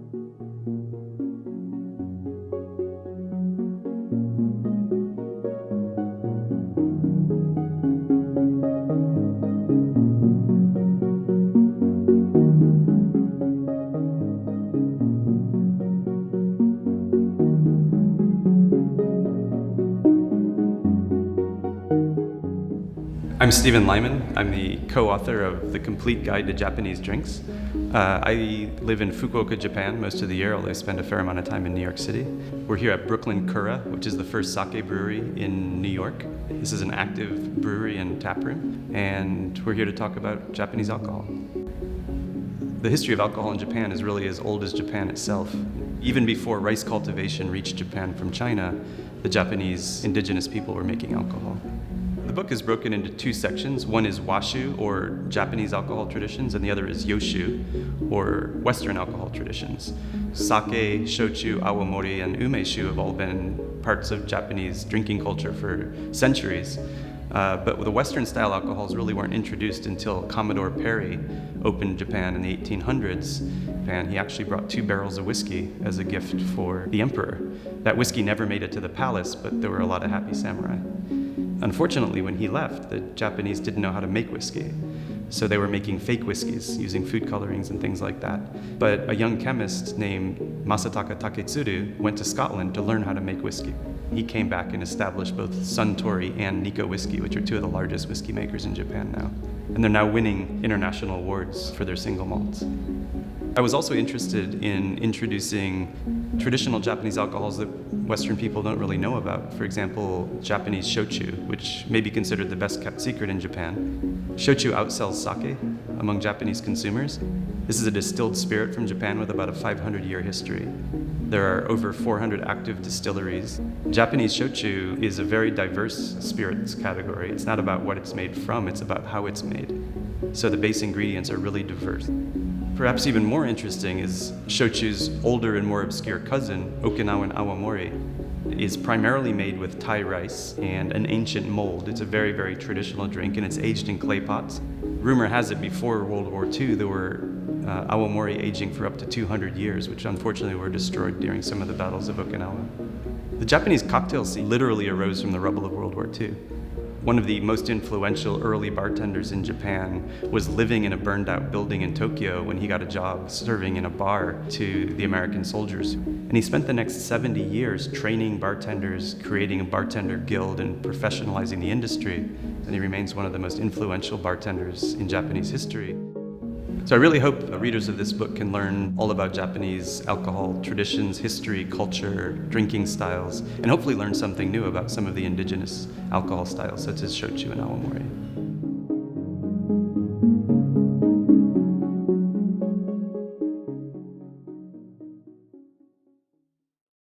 I'm Stephen Lyman. I'm the co-author of The Complete Guide to Japanese Drinks. I live in Fukuoka, Japan most of the year, although I spend a fair amount of time in New York City. We're here at Brooklyn Kura, which is the first sake brewery in New York. This is an active brewery and tap room, and we're here to talk about Japanese alcohol. The history of alcohol in Japan is really as old as Japan itself. Even before rice cultivation reached Japan from China, the Japanese indigenous people were making alcohol. The book is broken into two sections. One is Washu, or Japanese alcohol traditions, and the other is Yoshu, or Western alcohol traditions. Sake, shochu, awamori, and umeshu have all been parts of Japanese drinking culture for centuries. But the Western-style alcohols really weren't introduced until Commodore Perry opened Japan in the 1800s. And he actually brought 2 barrels of whiskey as a gift for the emperor. That whiskey never made it to the palace, but there were a lot of happy samurai. Unfortunately, when he left, the Japanese didn't know how to make whiskey. So they were making fake whiskeys using food colorings and things like that. But a young chemist named Masataka Taketsuru went to Scotland to learn how to make whiskey. He came back and established both Suntory and Nikko whiskey, which are 2 of the largest whiskey makers in Japan now. And they're now winning international awards for their single malts. I was also interested in introducing traditional Japanese alcohols that Western people don't really know about. For example, Japanese shochu, which may be considered the best kept secret in Japan. Shochu outsells sake among Japanese consumers. This is a distilled spirit from Japan with about a 500-year history. There are over 400 active distilleries. Japanese shochu is a very diverse spirits category. It's not about what it's made from, it's about how it's made. So the base ingredients are really diverse. Perhaps even more interesting is shochu's older and more obscure cousin, Okinawan awamori, is primarily made with Thai rice and an ancient mold. It's a very, very traditional drink, and it's aged in clay pots. Rumor has it before World War II there were awamori aging for up to 200 years, which unfortunately were destroyed during some of the battles of Okinawa. The Japanese cocktail scene literally arose from the rubble of World War II. One of the most influential early bartenders in Japan was living in a burned out building in Tokyo when he got a job serving in a bar to the American soldiers. And he spent the next 70 years training bartenders, creating a bartender guild, and professionalizing the industry. And he remains one of the most influential bartenders in Japanese history. So I really hope readers of this book can learn all about Japanese alcohol traditions, history, culture, drinking styles, and hopefully learn something new about some of the indigenous alcohol styles such as shochu and awamori.